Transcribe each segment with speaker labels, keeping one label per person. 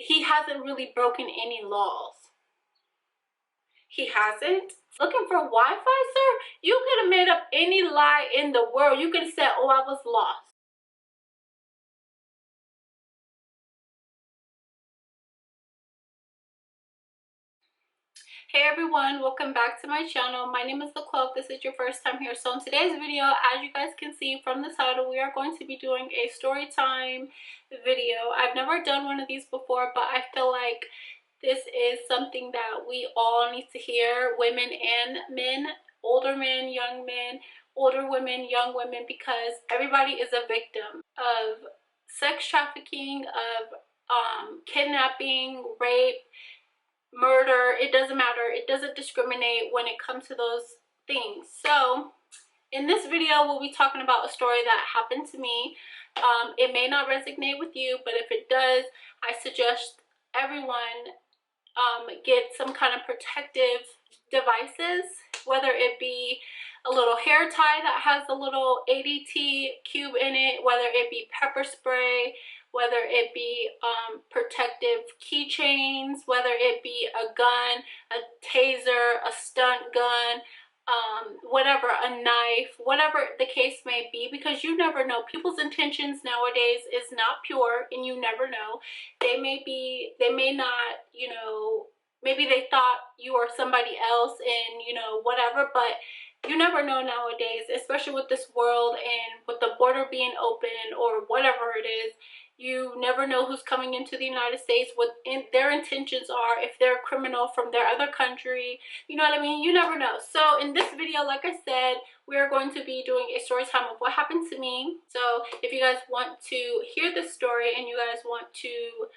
Speaker 1: he hasn't really broken any laws. He hasn't. Looking for Wi-Fi, sir? You could have made up any lie in the world. You could have said, oh, I was lost. Hey everyone, welcome back to my channel. My name is Laquelle. If this is your first time here. So in today's video, as you guys can see from the title, we are going to be doing a story time video. I've never done one of these before, but I feel like this is something that we all need to hear, women and men, older men, young men, older women, young women, because everybody is a victim of sex trafficking, of kidnapping, rape, murder. It doesn't matter. It doesn't discriminate when it comes to those things. So in this video, we'll be talking about a story that happened to me. It may not resonate with you, but if it does, I suggest everyone get some kind of protective devices, whether it be a little hair tie that has a little ADT cube in it, whether it be pepper spray, whether it be protective keychains, whether it be a gun, a taser, a stunt gun, whatever, a knife, whatever the case may be, because you never know. People's intentions nowadays is not pure, and you never know. They may not, you know, maybe they thought you were somebody else and, you know, whatever, but you never know nowadays, especially with this world and with the border being open or whatever it is. You never know who's coming into the United States, what their intentions are, if they're a criminal from their other country. You know what I mean? You never know. So in this video, like I said, we are going to be doing a story time of what happened to me. So if you guys want to hear this story and you guys want to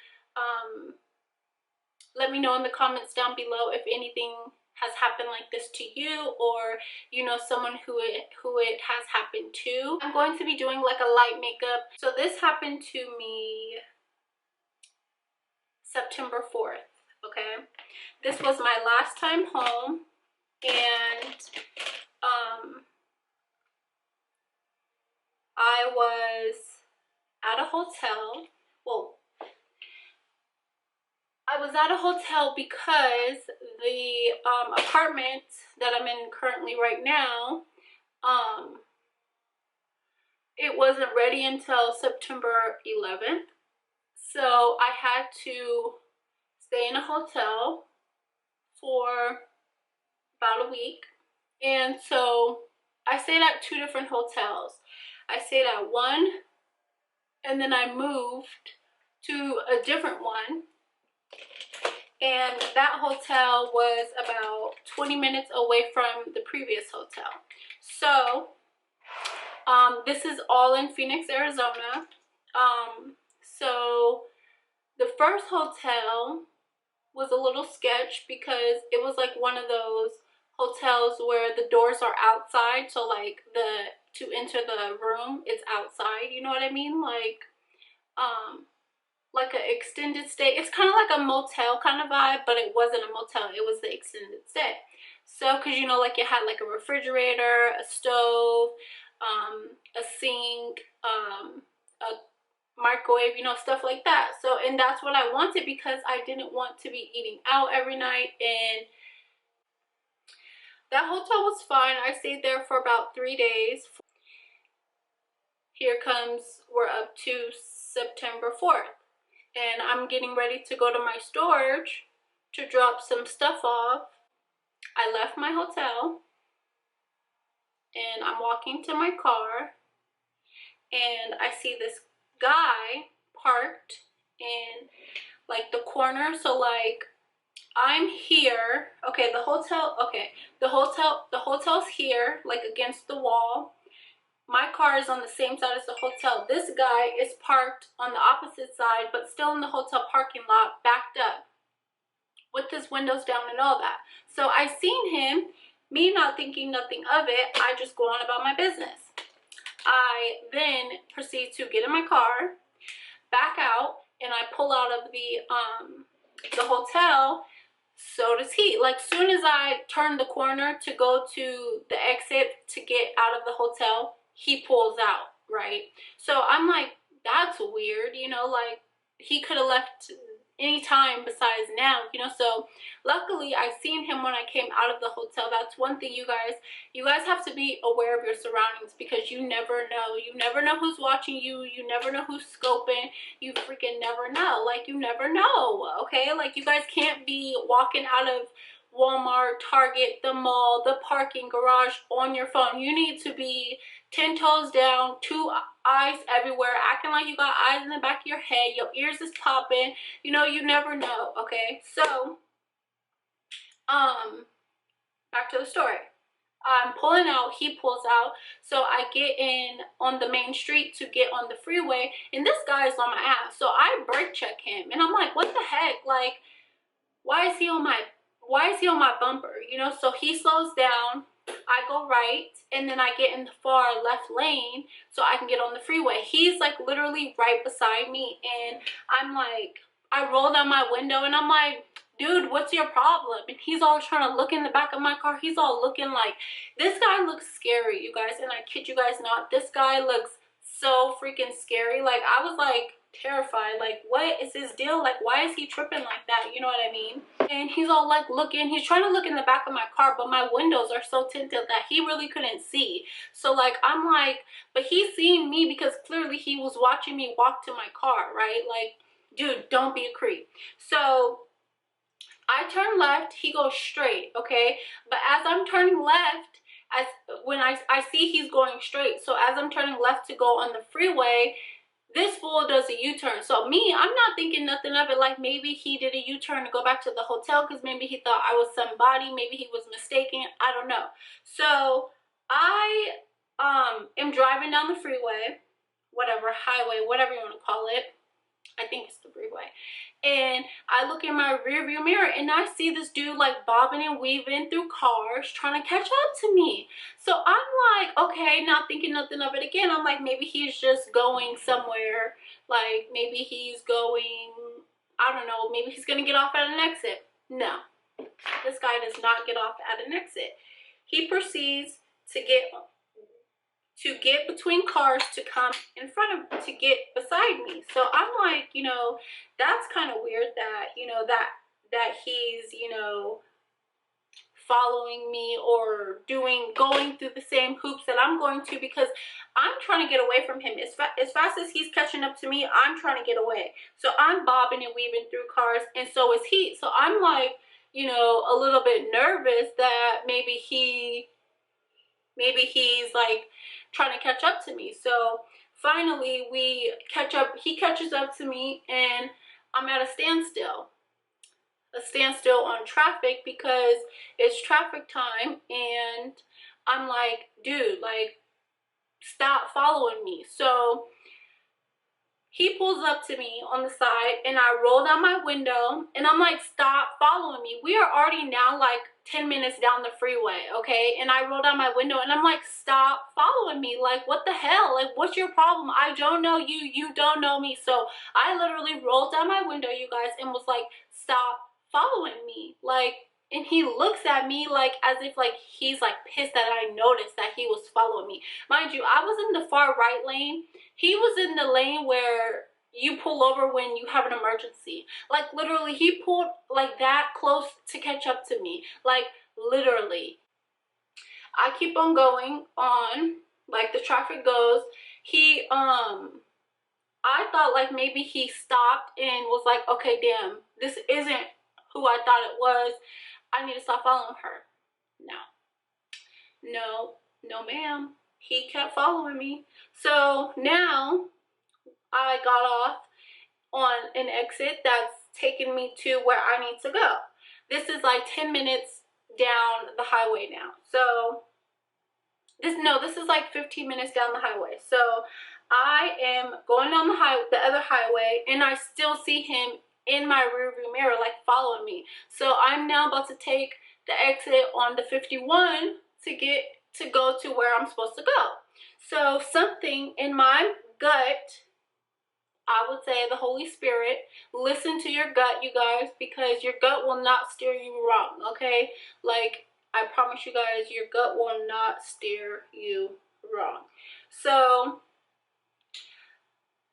Speaker 1: let me know in the comments down below if anything has happened like this to you, or you know someone who it has happened to. I'm going to be doing like a light makeup. So this happened to me September 4th. Okay, this was my last time home, and I was at a hotel. Well, I was at a hotel because the apartment that I'm in currently right now, it wasn't ready until September 11th. So I had to stay in a hotel for about a week. And so I stayed at two different hotels. I stayed at one, and then I moved to a different one. And that hotel was about 20 minutes away from the previous hotel. So this is all in Phoenix, Arizona. So the first hotel was a little sketch because it was like one of those hotels where the doors are outside, so like to enter the room, it's outside, you know what I mean? Like an extended stay. It's kind of like a motel kind of vibe, but it wasn't a motel, it was the extended stay. So because you know, like it had like a refrigerator, a stove, a sink, a microwave, you know, stuff like that. So, and that's what I wanted because I didn't want to be eating out every night. And that hotel was fine. I stayed there for about 3 days. Here comes, we're up to September 4th. And I'm getting ready to go to my storage to drop some stuff off. I left my hotel and I'm walking to my car, and I see this guy parked in like the corner. So like I'm here, okay, the hotel's here, like against the wall. My car is on the same side as the hotel. This guy is parked on the opposite side, but still in the hotel parking lot, backed up with his windows down and all that. So I seen him, me not thinking nothing of it, I just go on about my business. I then proceed to get in my car, back out, and I pull out of the hotel. So does he. Like soon as I turn the corner to go to the exit to get out of the hotel, he pulls out, right? So I'm like, that's weird, you know, like he could have left any time besides now, you know. So luckily I seen him when I came out of the hotel. That's one thing, you guys have to be aware of your surroundings, because you never know who's watching you, you never know who's scoping, you freaking never know, like you never know. Okay, like you guys can't be walking out of Walmart, Target, the mall, the parking garage on your phone. You need to be 10 toes down, two eyes everywhere, acting like you got eyes in the back of your head, your ears is popping, you know, you never know. Okay, so back to the story. I'm pulling out, he pulls out, so I get in on the main street to get on the freeway, and this guy is on my ass. So I brake check him, and I'm like, what the heck, like, why is he on my bumper, you know? So he slows down, I go right, and then I get in the far left lane so I can get on the freeway. He's like literally right beside me, and I'm like, I roll down my window and I'm like, dude, what's your problem? And he's all trying to look in the back of my car. He's all looking like, this guy looks scary, you guys, and I kid you guys not, this guy looks so freaking scary. Like, I was like terrified, like, what is his deal? Like, why is he tripping like that, you know what I mean? And he's all like looking, he's trying to look in the back of my car, but my windows are so tinted that he really couldn't see. So like, I'm like, but he's seeing me because clearly he was watching me walk to my car, right? Like, dude, don't be a creep. So I turn left, he goes straight, okay? But as I'm turning left, when I see he's going straight, so as I'm turning left to go on the freeway, this fool does a U-turn. So me, I'm not thinking nothing of it, like maybe he did a U-turn to go back to the hotel because maybe he thought I was somebody, maybe he was mistaken, I don't know. So I am driving down the freeway, whatever, highway, whatever you want to call it. I think it's the freeway. And I look in my rear view mirror and I see this dude like bobbing and weaving through cars trying to catch up to me. So I'm like, okay, not thinking nothing of it again. I'm like, maybe he's just going somewhere. Like maybe he's going, I don't know, maybe he's gonna get off at an exit. No, this guy does not get off at an exit. He proceeds to get between cars to come in front of, to get beside me. So I'm like, you know, that's kind of weird that, you know, that he's, you know, following me or going through the same hoops that I'm going to, because I'm trying to get away from him. As fast as he's catching up to me, I'm trying to get away. So I'm bobbing and weaving through cars, and so is he. So I'm like, you know, a little bit nervous that maybe he's like trying to catch up to me. So finally we catch up, he catches up to me, and I'm at a standstill on traffic because it's traffic time, and I'm like, dude, like, stop following me. So he pulls up to me on the side, and I roll down my window, and I'm like, stop following me. We are already now like 10 minutes down the freeway, okay? And I roll down my window, and I'm like, stop following me. Like, what the hell? Like, what's your problem? I don't know you. You don't know me. So I literally rolled down my window, you guys, and was like, stop following me. Like, and he looks at me like as if like he's like pissed that I noticed that he was following me. Mind you, I was in the far right lane. He was in the lane where you pull over when you have an emergency. Like, literally, he pulled like that close to catch up to me. Like, literally. I keep on going on, like the traffic goes. He I thought like maybe he stopped and was like, okay, damn, this isn't who I thought it was. I need to stop following her. No ma'am. He kept following me. So now I got off on an exit that's taking me to where I need to go. This is like 10 minutes down the highway now. So this is like 15 minutes down the highway. So I am going on the other highway, and I still see him in my rearview mirror, like following me. So I'm now about to take the exit on the 51 to go to where I'm supposed to go. So something in my gut, I would say the Holy Spirit, listen to your gut, you guys, because your gut will not steer you wrong, okay? Like, I promise you guys, your gut will not steer you wrong. So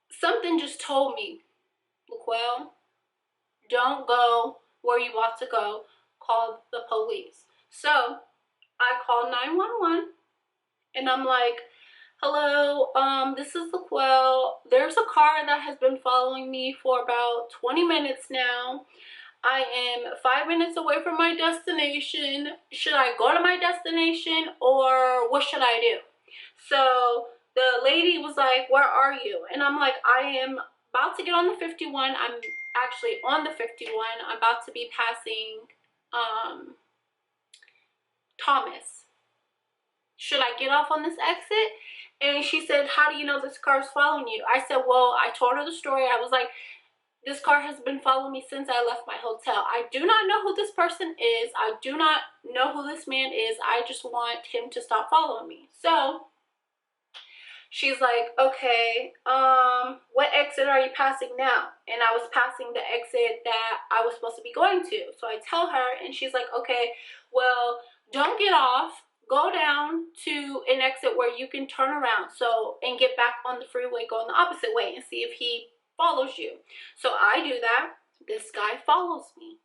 Speaker 1: something just told me, Laquelle, don't go where you want to go. Call the police. So I call 911 and I'm like, hello, this is Laquelle. There's a car that has been following me for about 20 minutes now. I am 5 minutes away from my destination. Should I go to my destination or what should I do? So the lady was like, where are you? And I'm like, I am about to get on the 51. I'm actually on the 51. I'm about to be passing Thomas. Should I get off on this exit? And she said, how do you know this car's following you? I said, well, I told her the story. I was like, this car has been following me since I left my hotel. I do not know who this person is. I do not know who this man is. I just want him to stop following me. So she's like, okay, what exit are you passing now? And I was passing the exit that I was supposed to be going to. So I tell her and she's like, okay, well, don't get off. Go down to an exit where you can turn around and get back on the freeway, going the opposite way and see if he follows you. So I do that. This guy follows me.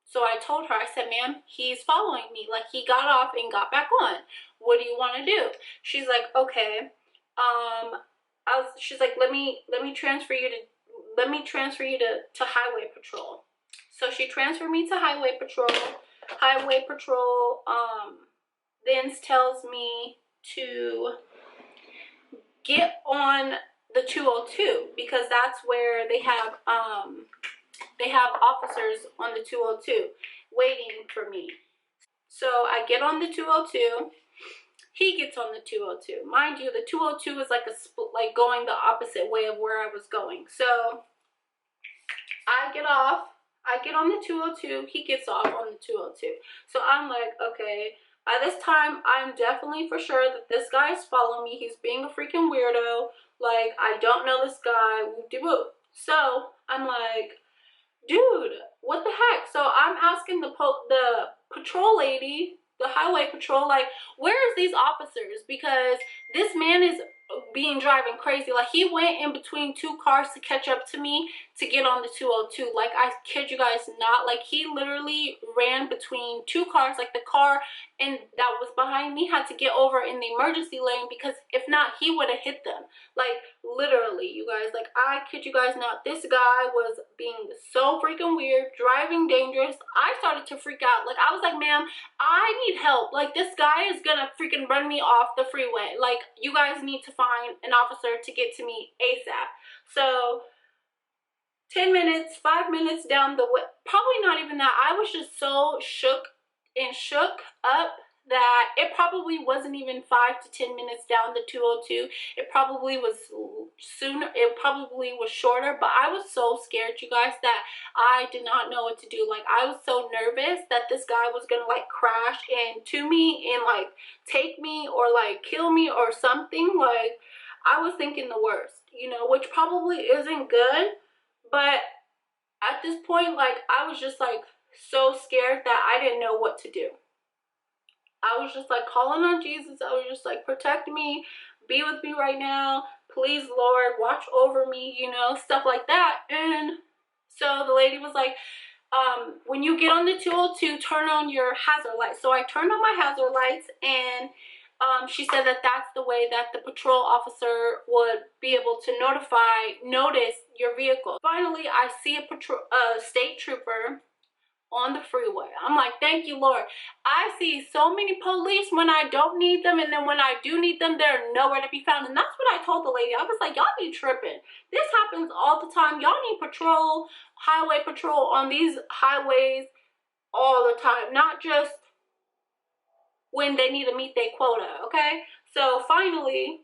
Speaker 1: So I told her, I said, ma'am, he's following me. Like, he got off and got back on. What do you want to do? She's like, okay. She's like, let me transfer you to highway patrol. So she transferred me to highway patrol. Highway patrol then tells me to get on the 202 because that's where they have officers on the 202 waiting for me. So I get on the 202. He gets on the 202. Mind you, the 202 is like like going the opposite way of where I was going. So I get off. I get on the 202. He gets off on the 202. So I'm like, okay. By this time, I'm definitely for sure that this guy is following me. He's being a freaking weirdo. Like, I don't know this guy. Whoop-de-whoop. So I'm like, dude, what the heck? So I'm asking the patrol lady, the highway patrol, like, where's these officers? Because this man is driving crazy. Like, he went in between two cars to catch up to me to get on the 202. Like, I kid you guys not. Like, he literally ran between two cars. Like, the car and that was behind me had to get over in the emergency lane because if not, he would have hit them. Like, literally, you guys. Like, I kid you guys not. This guy was being so freaking weird, driving dangerous. I started to freak out. Like, I was like, ma'am, I need help. Like, this guy is gonna freaking run me off the freeway. Like, you guys need to find an officer to get to me ASAP. So 10 minutes, 5 minutes down the way, probably not even that. I was just so shook up that it probably wasn't even 5 to 10 minutes down the 202. It probably was sooner. It probably was shorter, but I was so scared, you guys, that I did not know what to do. Like, I was so nervous that this guy was gonna like crash into me and like take me or like kill me or something. Like, I was thinking the worst, you know, which probably isn't good, but at this point, like, I was just like so scared that I didn't know what to do. I was just like calling on Jesus. I was just like, protect me, be with me right now, please, Lord, watch over me, you know, stuff like that. And so the lady was like, when you get on the 202, turn on your hazard lights. So I turned on my hazard lights, and she said that that's the way that the patrol officer would be able to notice your vehicle. Finally, I see a state trooper on the freeway. I'm like, thank you, Lord. I see so many police when I don't need them, and then when I do need them, they're nowhere to be found. And that's what I told the lady. I was like, y'all be tripping. This happens all the time. Y'all need patrol, highway patrol on these highways all the time, not just when they need to meet their quota, okay? So finally,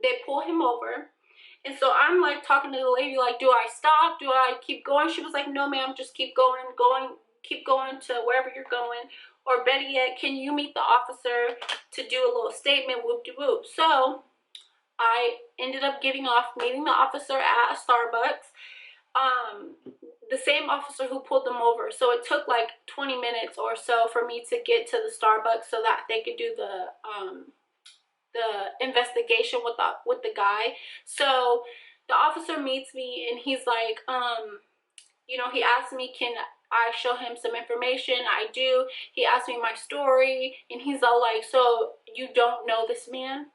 Speaker 1: they pull him over. And so I'm like talking to the lady, like, do I stop? Do I keep going? She was like, no, ma'am, just keep going, keep going to wherever you're going. Or better yet, can you meet the officer to do a little statement, whoop-de-whoop. So I ended up getting off, meeting the officer at a Starbucks. The same officer who pulled them over. So it took like 20 minutes or so for me to get to the Starbucks so that they could do the investigation with the guy. So the officer meets me and he's like, you know, he asked me, can I show him some information? I do. He asked me my story, and he's all like, so you don't know this man?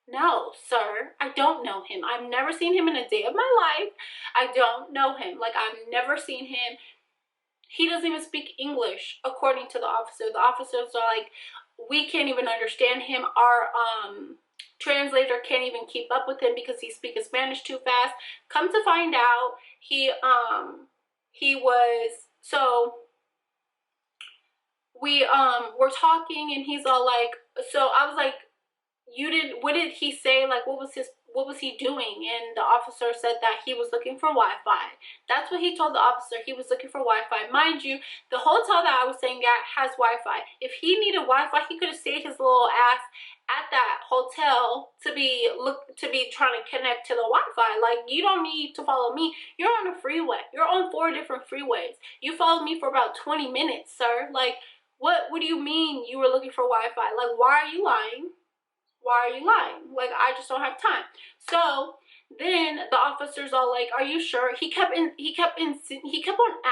Speaker 1: No, sir, I don't know him. I've never seen him in a day of my life. I don't know him. Like, I've never seen him. He doesn't even speak English, according to the officer. The officers are like, we can't even understand him. Our translator can't even keep up with him because he's speaking Spanish too fast. Come to find out, he was, so we were talking, and he's all like, so I was like, what did he say? Like, what was he doing? And the officer said that he was looking for Wi-Fi. That's what he told the officer. He was looking for Wi-Fi. Mind you, the hotel that I was staying at has Wi-Fi. If he needed Wi-Fi, he could have stayed his little ass at that hotel to be trying to connect to the Wi-Fi. Like, you don't need to follow me. You're on a freeway. You're on 4 different freeways. You followed me for about 20 minutes, sir. Like, what do you mean you were looking for Wi-Fi? Like, why are you lying? Why are you lying? Like, I just don't have time. So then the officers all like, are you sure? He kept on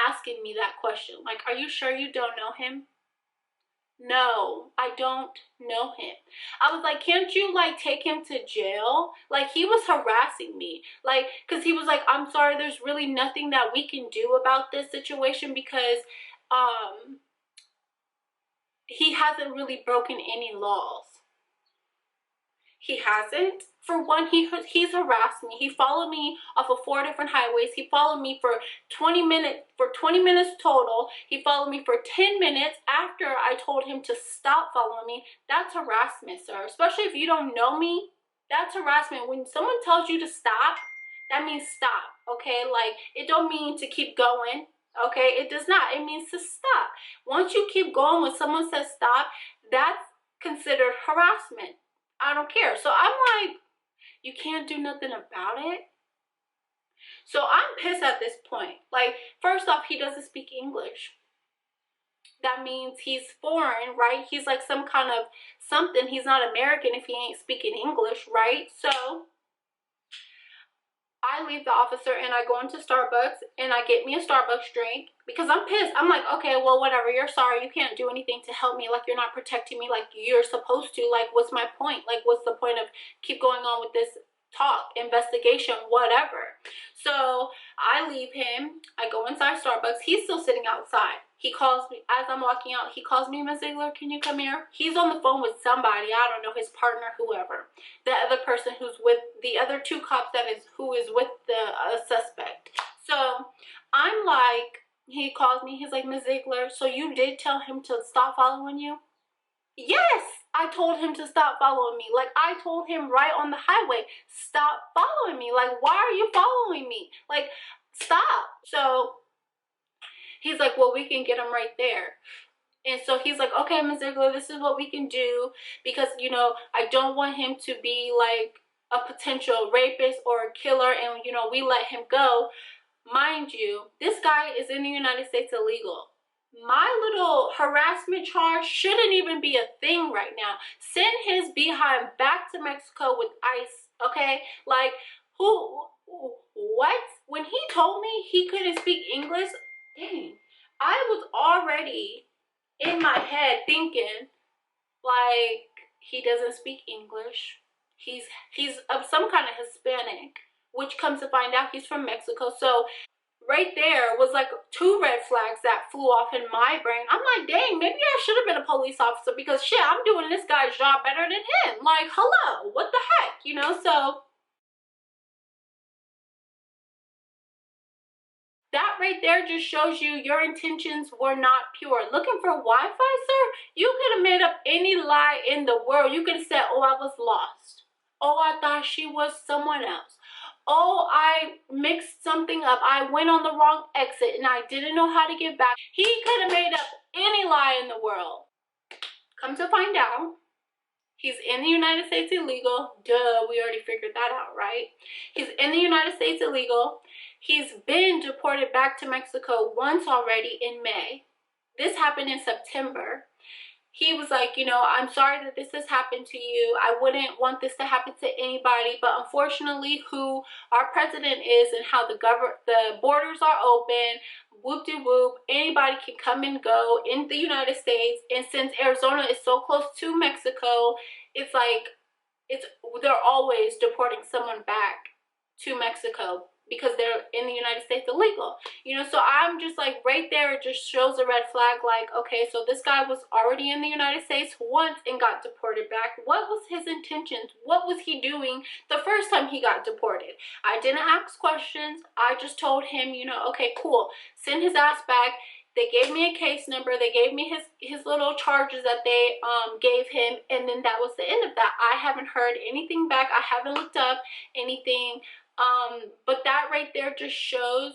Speaker 1: asking me that question. Like, are you sure you don't know him? No, I don't know him. I was like, can't you like take him to jail? Like, he was harassing me. Like, because he was like, I'm sorry, there's really nothing that we can do about this situation because he hasn't really broken any laws. He hasn't. For one, he's harassed me. He followed me off of 4 different highways. He followed me for 20 minutes total. He followed me for 10 minutes after I told him to stop following me. That's harassment, sir. Especially if you don't know me. That's harassment. When someone tells you to stop, that means stop, okay? Like, it don't mean to keep going, okay? It does not. It means to stop. Once you keep going, when someone says stop, that's considered harassment. I don't care. So I'm like, you can't do nothing about it? So I'm pissed at this point. Like, first off, he doesn't speak English. That means he's foreign, right? He's like some kind of something. He's not American if he ain't speaking English, right? So I leave the officer and I go into Starbucks and I get me a Starbucks drink because I'm pissed. I'm like, okay, well, whatever. You're sorry. You can't do anything to help me. Like, you're not protecting me like you're supposed to. Like, what's my point? Like, what's the point of keep going on with this talk, investigation, whatever? So I leave him. I go inside Starbucks. He's still sitting outside. He calls me as I'm walking out. He calls me, Ms. Ziegler, can you come here? He's on the phone with somebody. I don't know, his partner, whoever. The other person who's with the other 2 cops who is with the suspect. So I'm like, he calls me. He's like, Ms. Ziegler, so you did tell him to stop following you? Yes, I told him to stop following me. Like, I told him right on the highway, stop following me. Like, why are you following me? Like, stop. So he's like, well, we can get him right there. And so he's like, okay, Ms. Ziegler, this is what we can do because, you know, I don't want him to be like a potential rapist or a killer, and, you know, we let him go. Mind you, this guy is in the United States illegal. My little harassment charge shouldn't even be a thing right now. Send his behind back to Mexico with ICE, okay? Like, what? When he told me he couldn't speak English, dang, I was already in my head thinking, like, he doesn't speak English. He's of some kind of Hispanic, which comes to find out he's from Mexico. So right there was like 2 red flags that flew off in my brain. I'm like, dang, maybe I should have been a police officer because shit, I'm doing this guy's job better than him. Like, hello, what the heck, you know? So that right there just shows you your intentions were not pure. Looking for Wi-Fi, sir? You could have made up any lie in the world. You could have said, oh, I was lost. Oh, I thought she was someone else. Oh, I mixed something up. I went on the wrong exit and I didn't know how to get back. He could have made up any lie in the world. Come to find out, he's in the United States illegal. Duh, we already figured that out, right? He's in the United States illegal. He's been deported back to Mexico once already in May. This happened in September. he was like, you know, I'm sorry that this has happened to you. I wouldn't want this to happen to anybody, but unfortunately who our president is and how the borders are open, whoop de whoop, anybody can come and go in the United States. And since Arizona is so close to Mexico, it's like they're always deporting someone back to Mexico because they're in the United States illegal, you know. So I'm just like, right there, it just shows a red flag. Like, okay, so this guy was already in the United States once and got deported back. What was his intentions? What was he doing the first time he got deported? I didn't ask questions. I just told him, you know, okay, cool, send his ass back. They gave me a case number. They gave me his little charges that they gave him, and then that was the end of that. I haven't heard anything back. I haven't looked up anything. But that right there just shows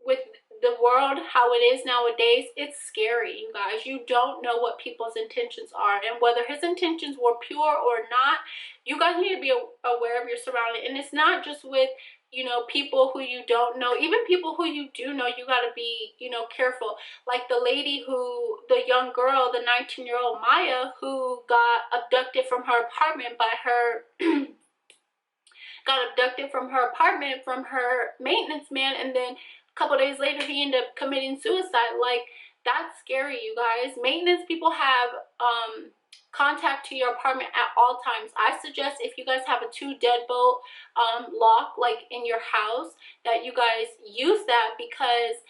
Speaker 1: with the world how it is nowadays. It's scary, you guys. You don't know what people's intentions are, and whether his intentions were pure or not. You guys need to be aware of your surroundings, and it's not just with, you know, people who you don't know. Even people who you do know, you got to be, you know, careful. Like the lady the young girl, the 19-year-old Maya, who got abducted from her apartment by her from her maintenance man, and then a couple days later he ended up committing suicide. Like, that's scary, you guys. Maintenance people have contact to your apartment at all times. I suggest, if you guys have a 2 deadbolt lock like in your house, that you guys use that, because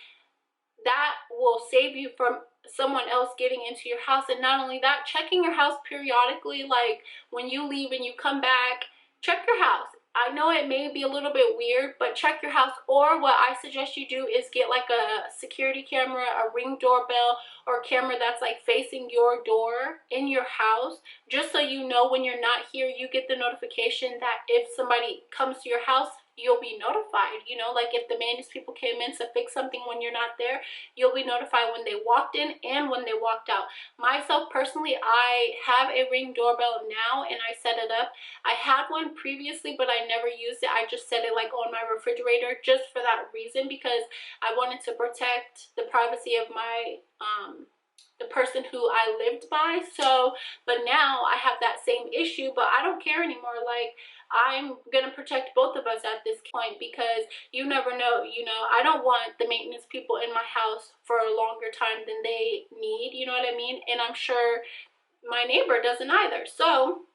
Speaker 1: that will save you from someone else getting into your house. And not only that, checking your house periodically, like when you leave and you come back, check your house. I know it may be a little bit weird, but check your house. Or what I suggest you do is get like a security camera, a Ring doorbell, or a camera that's like facing your door in your house, just so you know when you're not here, you get the notification that if somebody comes to your house, you'll be notified. You know, like if the maintenance people came in to fix something when you're not there, you'll be notified when they walked in and when they walked out. Myself personally, I have a Ring doorbell now, and I set it up. I had one previously, but I never used it. I just set it like on my refrigerator just for that reason, because I wanted to protect the privacy of my the person who I lived by. So, but now I have that same issue, but I don't care anymore. Like, I'm gonna protect both of us at this point, because you never know, you know. I don't want the maintenance people in my house for a longer time than they need, you know what I mean? And I'm sure my neighbor doesn't either. So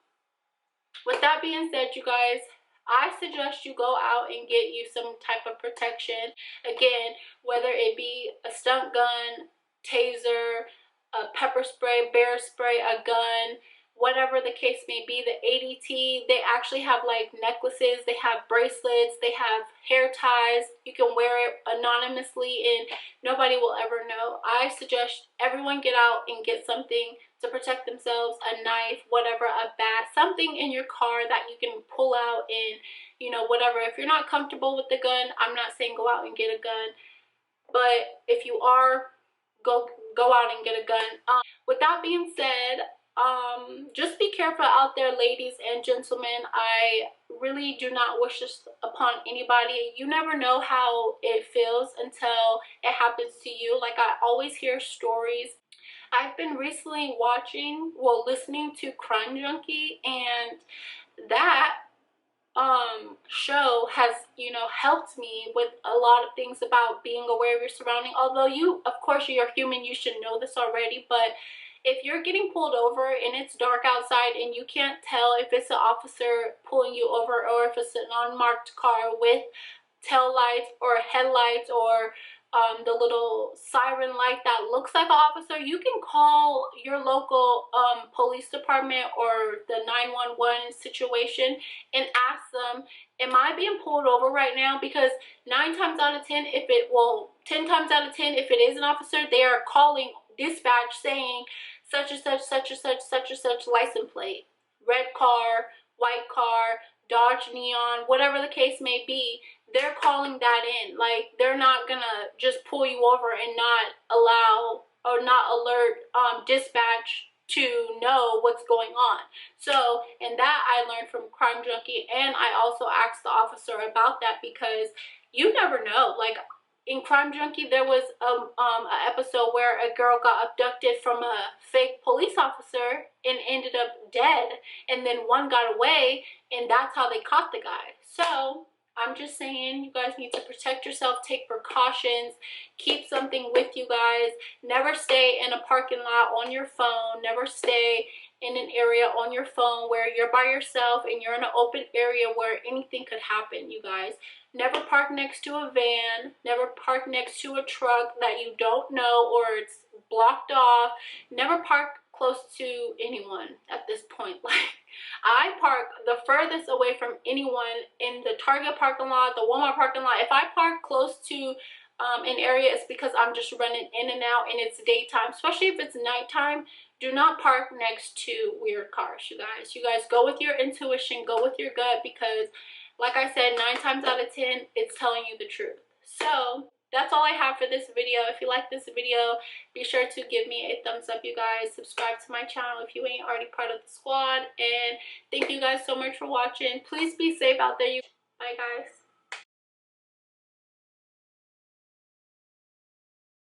Speaker 1: with that being said, you guys, I suggest you go out and get you some type of protection. Again, whether it be a stunt gun, taser, a pepper spray, bear spray, a gun, whatever the case may be. The ADT, they actually have like necklaces, they have bracelets, they have hair ties. You can wear it anonymously and nobody will ever know. I suggest everyone get out and get something to protect themselves, a knife, whatever, a bat, something in your car that you can pull out and, you know, whatever. If you're not comfortable with the gun, I'm not saying go out and get a gun, but if you are, go out and get a gun. With that being said, just be careful out there, ladies and gentlemen. I really do not wish this upon anybody. You never know how it feels until it happens to you. Like, I always hear stories. I've been recently listening to Crime Junkie, and that show has, you know, helped me with a lot of things about being aware of your surrounding. Although you, of course, you're human, you should know this already, but if you're getting pulled over and it's dark outside and you can't tell if it's an officer pulling you over or if it's an unmarked car with tail lights or headlights or the little siren light that looks like an officer, you can call your local police department or the 911 situation and ask them, am I being pulled over right now? Because 9 times out of 10, 10 times out of 10, if it is an officer, they are calling dispatch saying such and such, such and such, such and such license plate, red car, white car, Dodge Neon, whatever the case may be. They're calling that in. Like, they're not gonna just pull you over and not allow or not alert dispatch to know what's going on. So, and that I learned from Crime Junkie, and I also asked the officer about that, because you never know. Like, in Crime Junkie, there was an episode where a girl got abducted from a fake police officer and ended up dead, and then one got away, and that's how they caught the guy. So I'm just saying, you guys need to protect yourself, take precautions, keep something with you guys. Never stay in a parking lot on your phone. Never stay in an area on your phone where you're by yourself and you're in an open area where anything could happen, you guys. Never park next to a van. Never park next to a truck that you don't know or it's blocked off. Never park close to anyone at this point. Like, I park the furthest away from anyone in the Target parking lot, the Walmart parking lot. If I park close to an area, it's because I'm just running in and out and it's daytime. Especially if it's nighttime, do not park next to weird cars, you guys. You guys go with your intuition, go with your gut, because like I said, 9 times out of 10, it's telling you the truth. So that's all I have for this video. If you like this video, be sure to give me a thumbs up, you guys. Subscribe to my channel if you ain't already part of the squad. And thank you guys so much for watching. Please be safe out there. Bye, guys.